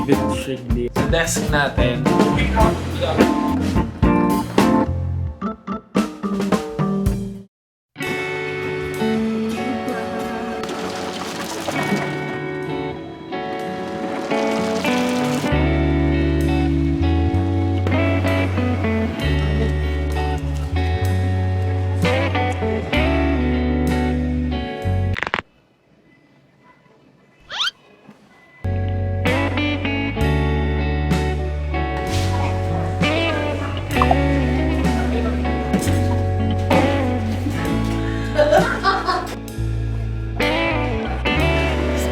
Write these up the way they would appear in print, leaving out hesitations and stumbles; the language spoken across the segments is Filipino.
David Shrigley. Sa desk natin,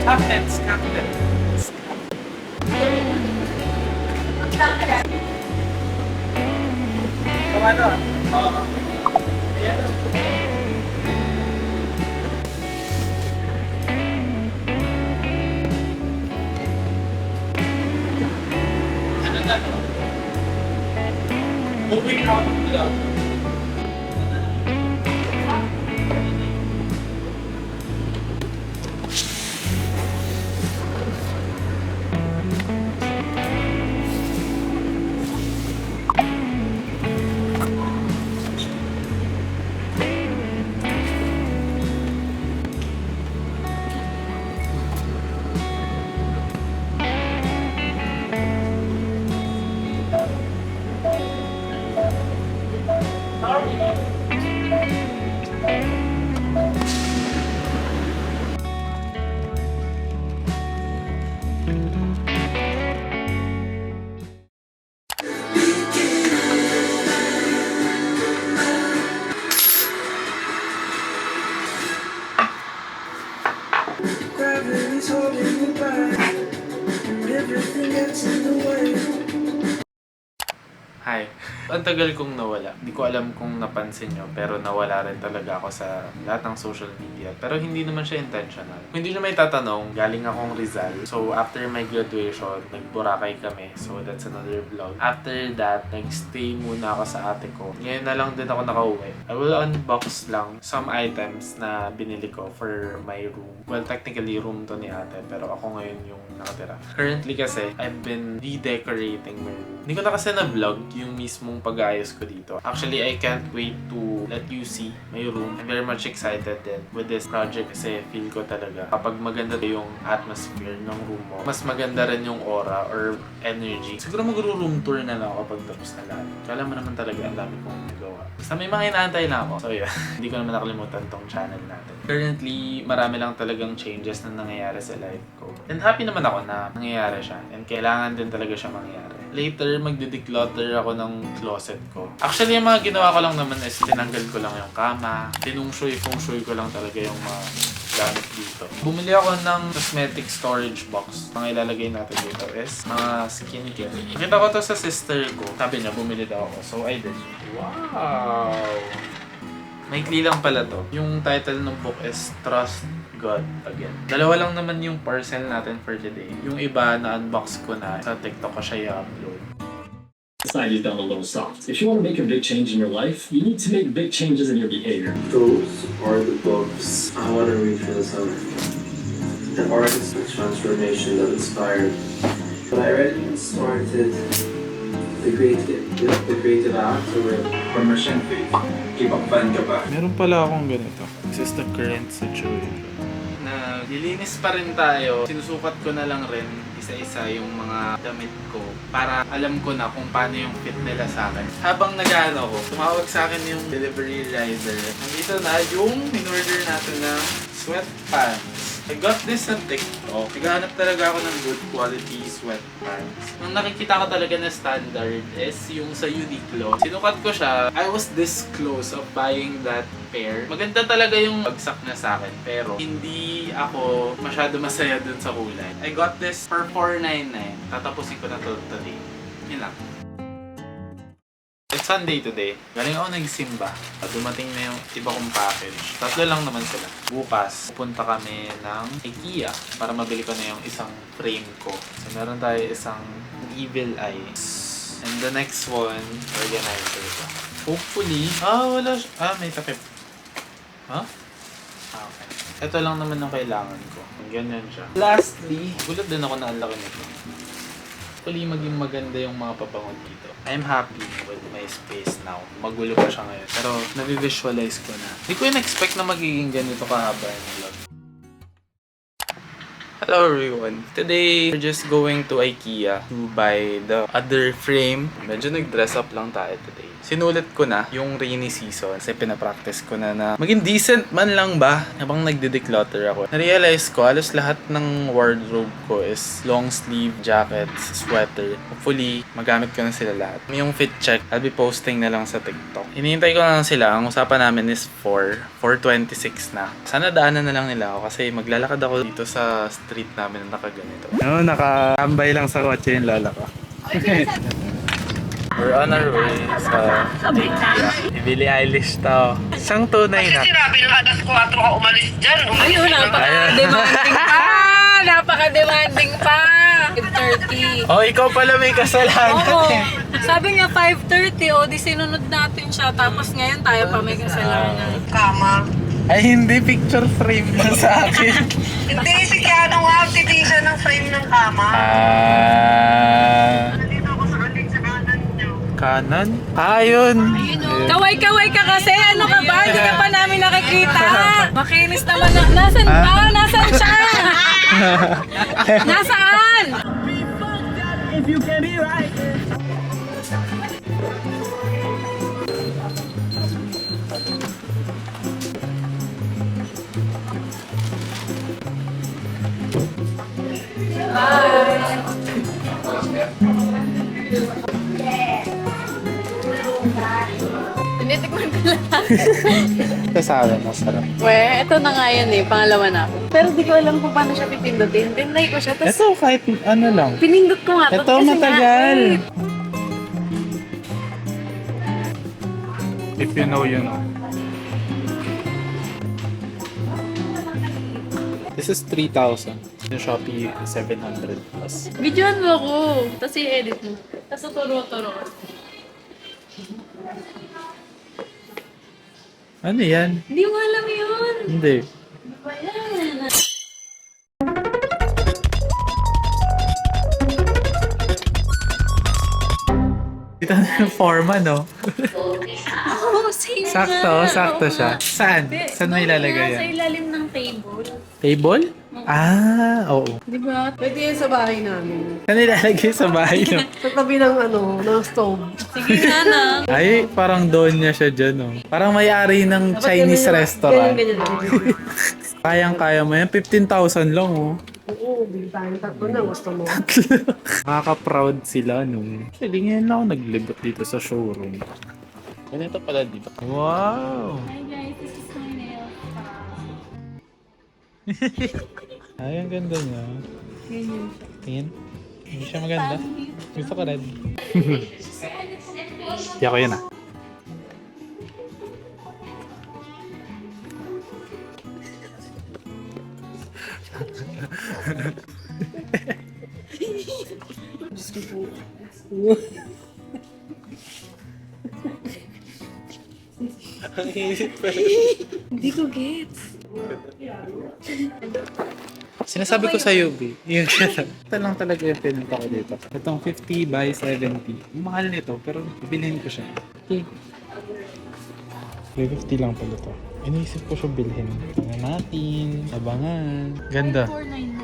Stop it. Ano? Ano na? Moving out lang. Gravity's holding you back, and everything gets in the way. Hi. Ang tagal kong nawala. Hindi ko alam kung napansin nyo, pero nawala rin talaga ako sa lahat ng social media. Pero hindi naman siya intentional. Kung hindi nyo may tatanong, galing akong Rizal. So, after my graduation, nag-Boracay kami. So, that's another vlog. After that, nag-stay muna ako sa ate ko. Ngayon na lang din ako nakauwi. I will unbox lang some items na binili ko for my room. Well, technically, room to ni ate. Pero ako ngayon yung nakatira. Currently kasi, I've been redecorating my room. Hindi ko na kasi na-vlog yung mismong pag-ayos ko dito. Actually, I can't wait to let you see my room. I'm very much excited din with this project kasi feel ko talaga kapag maganda yung atmosphere ng room mo, mas maganda rin yung aura or energy. Siguro magro-room tour na lang ako kapag tapos na lahat. Kala mo naman talaga ang dami kong nagawa. Basta may mga inaantay na ako. So yeah, hindi ko naman nakalimutan tong channel natin. Currently, marami lang talagang changes na nangyayari sa life ko. And happy naman ako na nangyayari siya. And kailangan din talaga siya mangyayari. Later, magde-declutter ako ng closet ko. Actually, yung mga ginawa ko lang naman is tinanggal ko lang yung kama. Tinungshoy-fungshoy ko lang talaga yung mga gamit dito. Bumili ako ng cosmetic storage box. Ang ilalagay natin dito is mga skincare. Nakita ko to sa sister ko. Sabi niya, bumili daw ako. So, I did. Wow! Maikli lang pala to. Yung title ng book is Trust God Again. Dalawa lang naman yung parcel natin for today. Yung iba na-unbox ko na. Sa TikTok ko siya i-upload. Society's done a little soft. If you want to make a big change in your life, you need to make big changes in your behavior. Those are the books I want to read for the summer. The artist of transformation that inspired. But I already started the creative act with permission faith. Keep up fan ka ba? Meron pala akong ganito. This is the current situation. Na lilinis pa rin tayo. Sinusukat ko na lang rin isa-isa yung mga damit ko para alam ko na kung paano yung fit nila sa akin. Habang nag-ano ko, tumawag sa akin yung delivery rider. Nandito na yung in-order natin na sweatpants. I got this on TikTok. Naghahanap talaga ako ng good quality sweatpants. Ang nakikita ko talaga na standard is yung sa Uniqlo. Sinukat ko siya. I was this close of buying that pair. Maganda talaga yung bagsak na sa akin. Pero hindi ako masyado masaya dun sa kulay. I got this for $4.99. Tatapusin ko na to today. Yun lang. It's Sunday today. Galing ako nagsimba. Dumating na yung iba kong package. 3 lang naman sila. Bukas, pupunta kami ng IKEA para mabili ko na yung isang frame ko. So, meron tayo isang Evil Eyes. And the next one, organizer ko. Hopefully, wala siya. May takip. Huh? Okay. Ito lang naman ang kailangan ko. Ganyan siya. Lastly, gulat din ako na ang laki nito. hopefully maging maganda yung mga pabango dito. I'm happy with my space now. Magulo pa siya ngayon. Pero nabivisualize ko na. Hindi ko in-expect na magiging ganito kahaba yung vlog. Hello everyone! Today, we're just going to IKEA to buy the other frame. Medyo nag-dress up lang tayo today. Sinulit ko na yung rainy season kasi pinapractice ko na maging decent man lang ba habang nagde-declutter ako. Na-realize ko, halos lahat ng wardrobe ko is long sleeve, jackets, sweater. Hopefully, magamit ko na sila lahat. Yung fit check, I'll be posting na lang sa TikTok. Hinihintay ko na lang sila. Ang usapan namin is 4:26 na. Sana daanan na lang nila ako kasi maglalakad ako dito sa street namin na nakaganito. No, nakatambay lang sa kotse yung lola ko. We're on our way sa IKEA. Billie Eilish to. Isang tunay na. Kasi sinabi ng alas 4 ka umalis dyan. Ayun, napaka-demanding pa! Napaka-demanding pa! 5:30. Oh, ikaw pala may kasalanan. Oo. Sabi niya 5:30, o di sinunod natin siya. Tapos ngayon tayo pa may kasalanan. Kama. Ay, hindi. Picture frame na sa akin. Hindi, si Keanu nga, titisa ng frame ng kama. Nandito ako sa aling sa kanan niyo. Kanan? Yun. Kaway-kaway ka kasi. Ano ka ba? Hindi ka pa namin nakikita. Makinis naman na. Nasaan ba? Nasaan siya? Nasaan? Tinitikman ko lang. Kasabi, masarap. Ito na nga yan eh. Pangalawa na ako. Pero di ko alam kung paano siya pipindutin. Tinlay ko siya. Tapos Ito, kahit ano lang. pinindot ko nga. Ito, Kasi matagal. nga, If you know, you know. This is 3,000. Yung Shopee, 700 plus. videoan mo ako. Tapos i-edit mo. Tapos tuturo-turo. Ano yan? Hindi mo alam yun. Hindi. Ano ba yan? Ito na yung forma, no? Oh, same nga. Sakto siya. Saan? Saan may ilalagay Sa yan? ilalim ng table. Table? Oo. Di ba? Pwede yan sa bahay namin. Saan ilalagay sa bahay, no? Sa tabi ng ng stove. Sige nga na. Ay, parang doon niya siya dyan, no? Parang may-ari ng Chinese restaurant. Ganyan. Kayang-kaya mo yan. 15,000 lang, oh. Oo, bili tayong tatlo na. Gusto mo. Nakaka-proud sila, no? Actually, ngayon lang ako naglibot dito sa showroom. Ganito pala dito. Wow! Hi guys, this is my nail. Ay, ang ganda niya. Ganyan siya. Tingin. Hindi siya maganda. Gusto ko red. Hindi ako yan, ah. Ang isip pa rin. Hindi ko gets. Sinasabi ko sa UB, yung ito lang talaga yung pinunta ko dito. Itong 50 by 70. Mahal nito, pero bilhin ko siya. Okay. 350 lang pala to. Iniisip ko siya bilhin. Tingnan natin, abangan. Ganda. 499.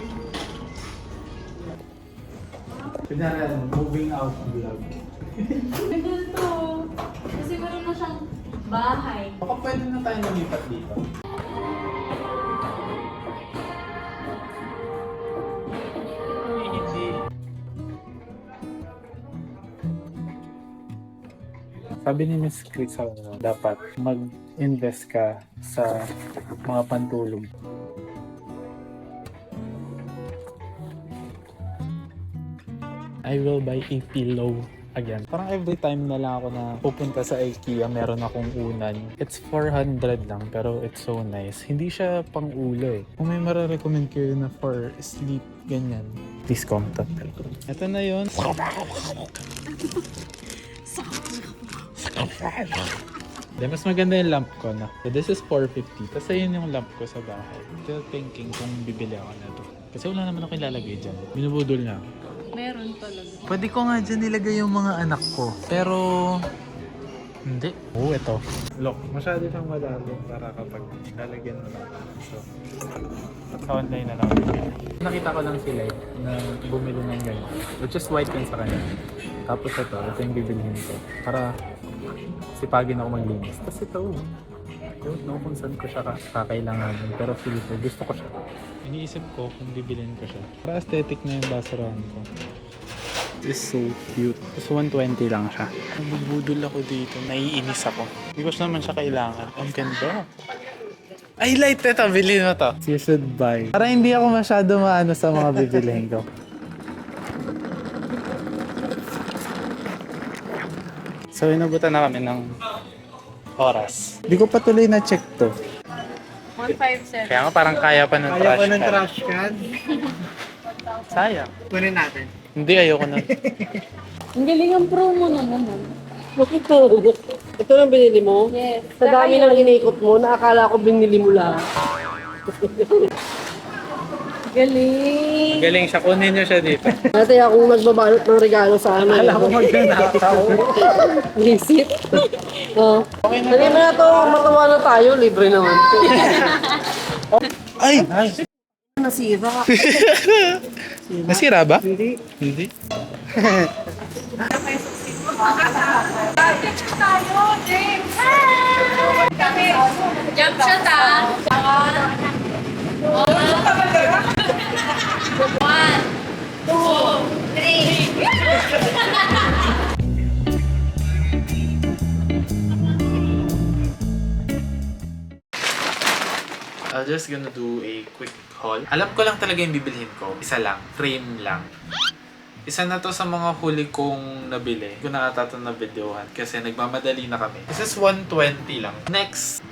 Kunyari, moving out vlog. Ganda to. Kasi meron na siyang bahay. Baka pwede na tayo lumipat dito. Hindi. Sabi ni Miss Chris, dapat mag-invest ka sa mga pantulog. I will buy a pillow again. Parang every time na lang ako na pupunta sa IKEA, meron akong unan. It's 400 lang, pero it's so nice. Hindi siya pang ulo eh. Kung may mararecommend kayo na for sleep, ganyan, please contact me. Ito na yun. Mas maganda yung lamp ko na. So this is 450. Tapos ayun yung lamp ko sa bahay. Still thinking kung bibili ako na to. Kasi wala naman ako ilalagay dyan. Binubudol na ako. Meron talaga. Pwede ko nga dyan nilagay yung mga anak ko. Pero... Hindi. Oo, ito. Look, masyado siyang malalim para kapag lalagyan mo lang. So, sa online na lang. Nakita ko lang sila na bumili ng ganyan. Which is white yun sa kanya. Tapos ito yung bibilhin ko. Para sipagin ako maglinis. Tapos ito, I don't know kung saan ko siya kakailanganin. Pero feel ko, gusto ko siya. Iniisip ko kung bibilhin ko siya. Para aesthetic na yung basurahan ko. It's so cute. Tapos 120 lang siya. Nagbubudol ako dito. Naiinis ako. Hindi ko naman siya kailangan. Ang ganda. Ay, light ito. Bilhin mo to. You should buy. Para hindi ako masyado maano sa mga bibilihin ko. So, inabutan na kami ng oras. Hindi ko pa tuloy na-check to. 157. Kaya nga parang kaya pa ng trash can. trash can. Sayang. Kunin natin. Hindi, ayoko na. Ang galing ang promo na naman. Bakit to? Ito lang binili mo? Yes. Sa dami ng inikot mo, naakala ko binili mo lang. Galing. Galing siya. Kunin niyo siya dito. Dati akong nagbabalot ng regalo sa amin. Alam ko magnanakaw. Visit. Oh. Okay na. Dali mo na to, matawa na tayo, libre naman. Ay! Ay! Nasira. Nasira ba? Hindi. Hindi? Jump shot ah. One, two, three. I'm just gonna do a quick haul. Alam ko lang talaga yung bibilhin ko. Isa lang. Frame lang. Isa na to sa mga huli kong nabili. Hindi ko na ata ito na videohan kasi nagmamadali na kami. This is 120 lang. Next,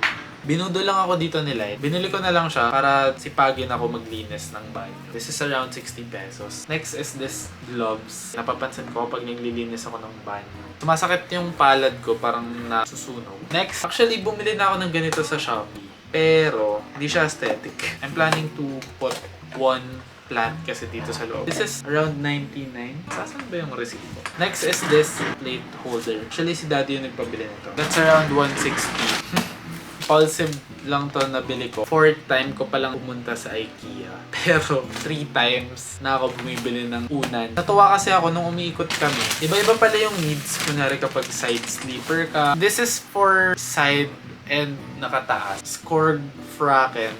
binudo lang ako dito ni Light. Binili ko na lang siya para sipagin ako maglinis ng banyo. This is around 60 pesos. Next is this gloves. Napapansin ko pag naglilinis ako ng banyo. Sumasakit yung palad ko, parang nasusunog. Next, actually bumili na ako ng ganito sa Shopee. Pero, hindi siya aesthetic. I'm planning to put one plant kasi dito sa loob. This is around 99. Saan ba yung receipt ko? Next is this plate holder. Actually, si Daddy yung nagpabili nito. That's around 160. Impulsive lang to nabili ko. 4th time ko palang pumunta sa IKEA. Pero 3 times na ako bumibili ng unan. Natuwa kasi ako nung umiikot kami. Iba-iba pala yung needs. Kunwari kapag side sleeper ka. This is for side and nakataas. Scored Fraken.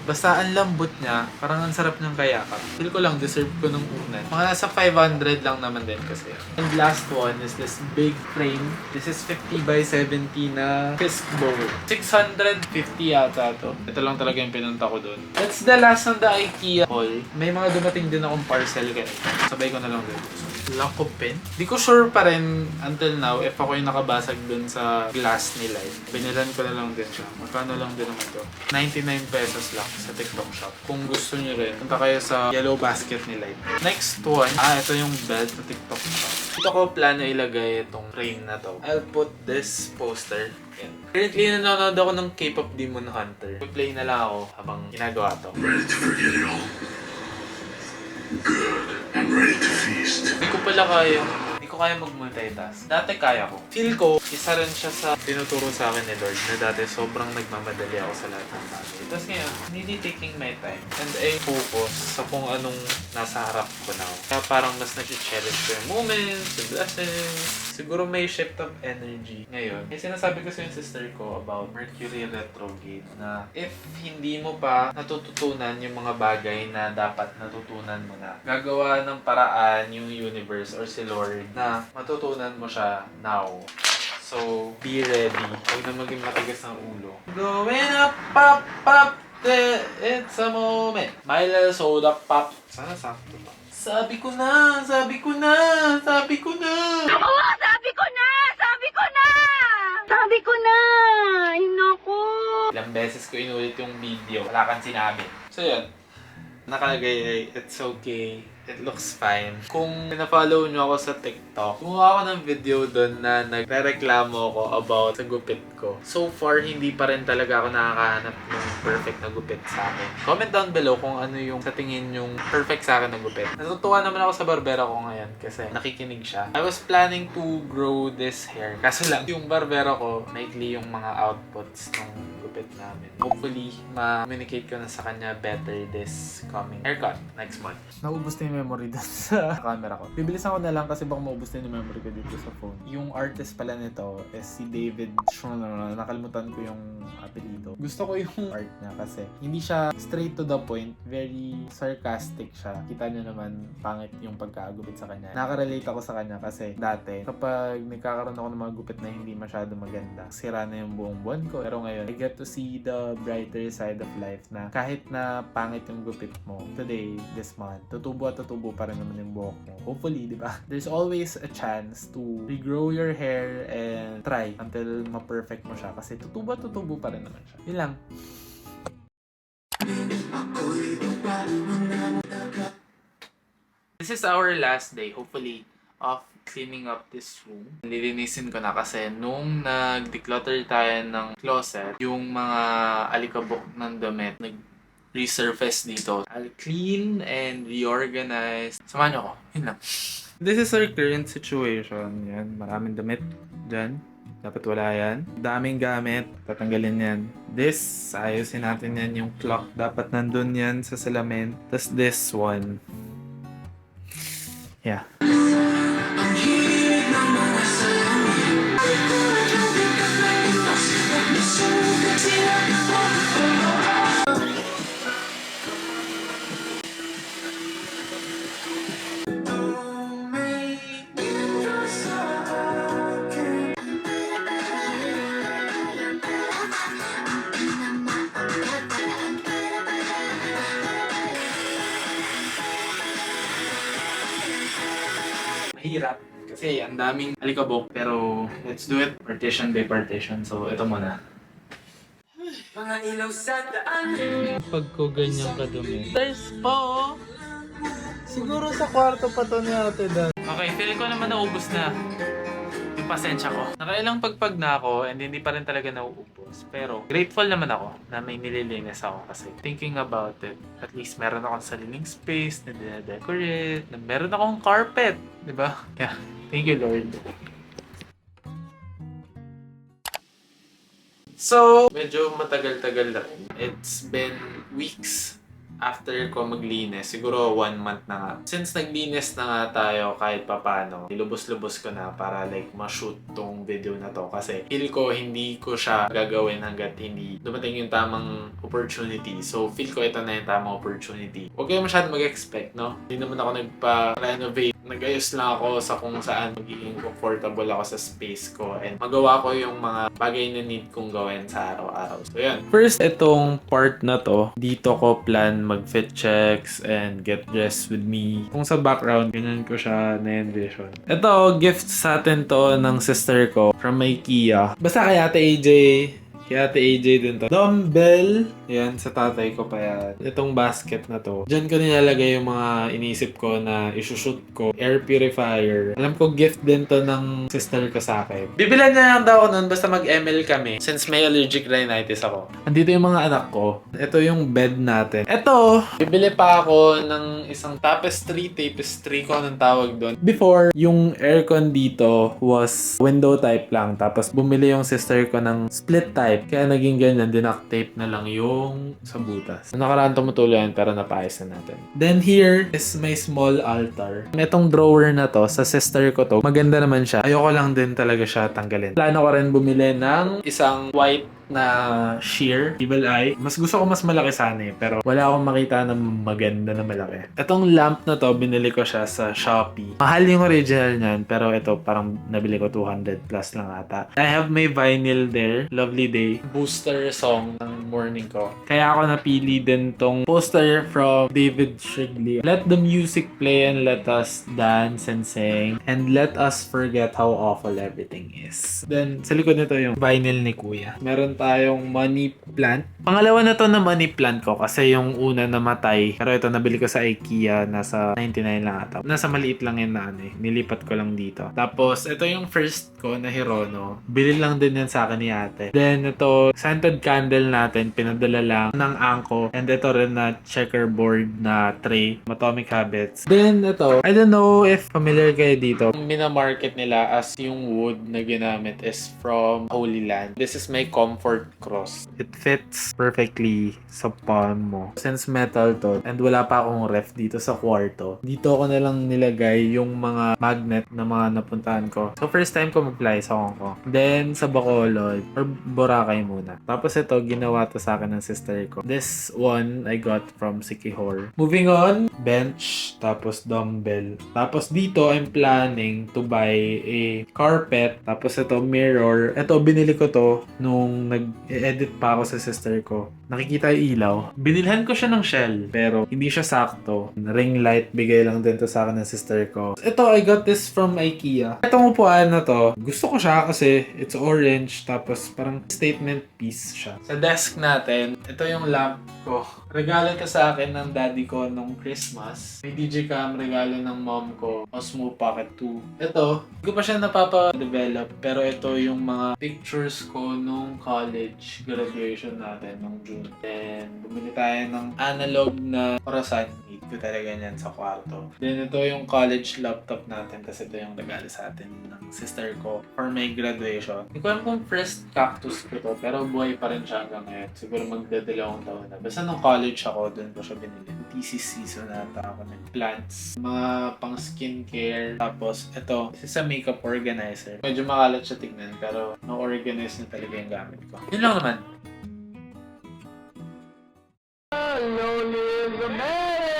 Basta ang lambot niya, parang ang sarap niyang kayakap. Feel ko lang, deserve ko nung unan. Mga nasa 500 lang naman din kasi. And last one is this big frame. This is 50 by 70 na fisk bowl. 650 yata to. Ito lang talaga yung pinunta ko dun. That's the last ng the IKEA haul. May mga dumating din akong parcel ganito. Sabay ko na lang din. Lack of pen. Di ko sure pa rin until now if ako yung nakabasag dun sa glass ni Light. Binilan ko na lang din siya. Magkano lang din naman to? 99 pesos lang sa TikTok shop. Kung gusto nyo rin, punta kayo sa yellow basket ni Light. Next one, ito yung belt sa TikTok shop. Dito ko plano ilagay itong frame na to. I'll put this poster. Yan. Currently, nanonood ako ng K-pop Demon Hunter. Play na lang ako habang ginagawa to. Ready to forget it all. Good. I'm ready to feast. Hindi ko kaya mag-multitask. Dati kaya ko. Feel ko, isa rin siya sa tinuturo sa akin ni Lord na dati sobrang nagmamadali ako sa lahat ng bagay. Tapos ngayon, hindi taking my time. And I focus sa kung anong nasa harap ko now. Kaya parang mas nag-cherish ko yung moments, the blessings. Siguro may shift of energy ngayon. Kasi sinasabi ko sa yung sister ko about Mercury retrograde na if hindi mo pa natututunan yung mga bagay na dapat natutunan mo na, gagawa ng paraan yung universe or si Lord na matutunan mo siya now. So, be ready. Huwag na maging matigas ng ulo. Going up, pop, pop, it's a moment. My little soda pop. Sana sakto ba? Sabi ko na! Sabi ko na! Sabi ko na! Oo, sabi ko na! Sabi ko na! Sabi ko na! Ay, naku! Ilang beses ko inulit yung video. Wala kang sinabi. So, yun. nakalagay ay, it's okay. It looks fine. Kung pina-follow nyo ako sa TikTok, gumawa ako ng video doon na nagre-reklamo ako about sa gupit ko. So far, hindi pa rin talaga ako nakakahanap ng perfect na gupit sa akin. Comment down below kung ano yung sa tingin yung perfect sa akin na gupit. Natutuwa naman ako sa barbera ko ngayon kasi nakikinig siya. I was planning to grow this hair. Kaso lang, yung barbera ko, maikli yung mga outputs ng gupit namin. Hopefully, ma-communicate ko na sa kanya better this coming haircut next month. Naubos na yung memory dun sa camera ko. Bibilisan ko na lang kasi baka maubos na yung memory ko dito sa phone. Yung artist pala nito is si David Schroner. Nakalimutan ko yung apelido. Gusto ko yung art niya kasi hindi siya straight to the point. Very sarcastic siya. Kita niyo naman pangit yung pagkagupit sa kanya. Nakarelate ako sa kanya kasi dati kapag nagkakaroon ako ng mga gupit na hindi masyado maganda, sira na yung buong buwan ko. Pero ngayon, I get to see the brighter side of life na kahit na pangit yung gupit mo, today, this month, tutubo at tutubo pa rin naman yung buhok mo. Hopefully, di ba? There's always a chance to regrow your hair and try until ma-perfect mo siya kasi tutubo at tutubo pa rin naman siya. Yun lang. This is our last day, hopefully, of cleaning up this room. Nilinisin ko na kasi nung nag-declutter tayo ng closet, yung mga alikabok ng damit nag-resurface dito. I'll clean and reorganize. Samahan niyo ako. Yun lang. This is our current situation. Yan, maraming damit dyan. Dapat wala yan. Daming gamit. Tatanggalin yan. This, ayusin natin yan. Yung clock, dapat nandun yan sa salamin. Tapos this one. Yeah. Mahirap kasi ang daming alikabok pero let's do it partition by partition. So ito muna. Mga ilaw sa daan. Pag ko ganyan kadumi. There's po. Siguro sa kwarto pa to ni Ate Dan. Okay, feeling ko naman naubos na yung pasensya ko. Nakailang pagpag na ako and hindi pa rin talaga nauubos. Pero grateful naman ako na may nililinis ako kasi thinking about it, at least meron akong sariling space na dina-decorate, na meron akong carpet, di ba? Yeah, thank you Lord. So, medyo matagal-tagal na rin. It's been weeks after ko maglinis, siguro 1 month na nga. Since naglinis na nga tayo kahit papano, nilubos-lubos ko na para like ma-shoot tong video na to. Kasi feel ko hindi ko siya gagawin hanggat hindi dumating yung tamang opportunity. So feel ko ito na yung tamang opportunity. Huwag kayo masyado mag-expect, no? Hindi naman ako nagpa-renovate. Nag-ayos lang ako sa kung saan magiging comfortable ako sa space ko and magawa ko yung mga bagay na need kong gawin sa araw-araw. So yan. First, itong part na to, dito ko plan mag-fit checks and get dressed with me. Kung sa background, ganyan ko siya na-envision. Ito, gift sa atin to ng sister ko from IKEA. Basta kay Ate AJ. Kaya Ate AJ din to. Dumbbell. Yan, sa tatay ko pa yan. Itong basket na to. Diyan ko nilalagay yung mga inisip ko na isushoot ko. Air purifier. Alam ko gift din to ng sister ko sa akin. Bibilan niya lang daw ako nun basta mag-ML kami. Since may allergic rhinitis ako. Andito yung mga anak ko. Ito yung bed natin. Ito, bibili pa ako ng isang tapestry ko anong tawag doon. Before, yung aircon dito was window type lang. Tapos bumili yung sister ko ng split type. Kaya naging ganyan, dinact tape na lang yung sa butas. Nakaraan tumutuloy yan pero napaayos na natin. Then here is my small altar. Itong drawer na to, sa sister ko to, maganda naman siya. Ayoko lang din talaga siya tanggalin. Plano ko rin bumili ng isang white na sheer, evil eye. Mas gusto ko mas malaki sana pero wala akong makita na maganda na malaki. Itong lamp na to, binili ko siya sa Shopee. Mahal yung original niyan pero ito parang nabili ko 200 plus lang ata. I have my vinyl there. Lovely Day. Booster song ng morning ko. Kaya ako napili din tong poster from David Shrigley. Let the music play and let us dance and sing and let us forget how awful everything is. Then sa likod nito yung vinyl ni Kuya. Meron tayong money plant. Pangalawa na to na money plant ko kasi yung una namatay. Pero ito nabili ko sa IKEA, nasa 99 lang ata. Nasa maliit lang yun na ano eh. Nilipat ko lang dito. Tapos ito yung first ko na Hirono. Bili lang din yan sa akin ni ate. Then ito, scented candle natin. Pinadala lang ng Angko. And ito rin na checkerboard na tray. Atomic Habits. Then ito, I don't know if familiar kayo dito. Yung minamarket nila as yung wood na ginamit is from Holy Land. This is my comfort cross. It fits perfectly sa palm mo. Since metal to, and wala pa akong ref dito sa kwarto, dito ko na lang nilagay yung mga magnet na mga napuntahan ko. So, first time ko mag-fly sa Hong Kong. Then, sa Bacolod, or Boracay muna. Tapos ito, ginawa to sa akin ng sister ko. This one, I got from Sikihor. Moving on, bench, tapos dumbbell. Tapos dito, I'm planning to buy a carpet. Tapos ito, mirror. Ito, binili ko to nung nag-edit pa ako sa sister ko. Nakikita yung ilaw. Binilhan ko siya ng shell, pero hindi siya sakto. Ring light, bigay lang din to sa akin ng sister ko. Ito, I got this from IKEA. Itong upuan na to, gusto ko siya kasi it's orange, tapos parang statement piece siya. Sa desk natin, ito yung lamp ko. Regalo to sa akin ng daddy ko nung Christmas. May Digicam, regalo ng mom ko. Osmo Pocket 2. Ito, hindi ko pa siya napapa-develop, pero ito yung mga pictures ko nung college graduation natin nung June. Then, bumili tayo ng analog na orasan. Need ko talaga yan sa kwarto. Then, ito yung college laptop natin kasi ito yung regalo sa atin ng sister ko for my graduation. Hindi ko alam kung first cactus ko to, pero buhay pa rin siya hanggang ngayon. Siguro magdadalawang taon na. Basta nung college ako, doon ko siya binili. Thesis season nata ako ng plants, mga pang skincare. Tapos, ito, isa sa makeup organizer. Medyo makalat siya tignan, pero na-organize na talaga yung gamit ko. Yun lang naman. Hello, live America!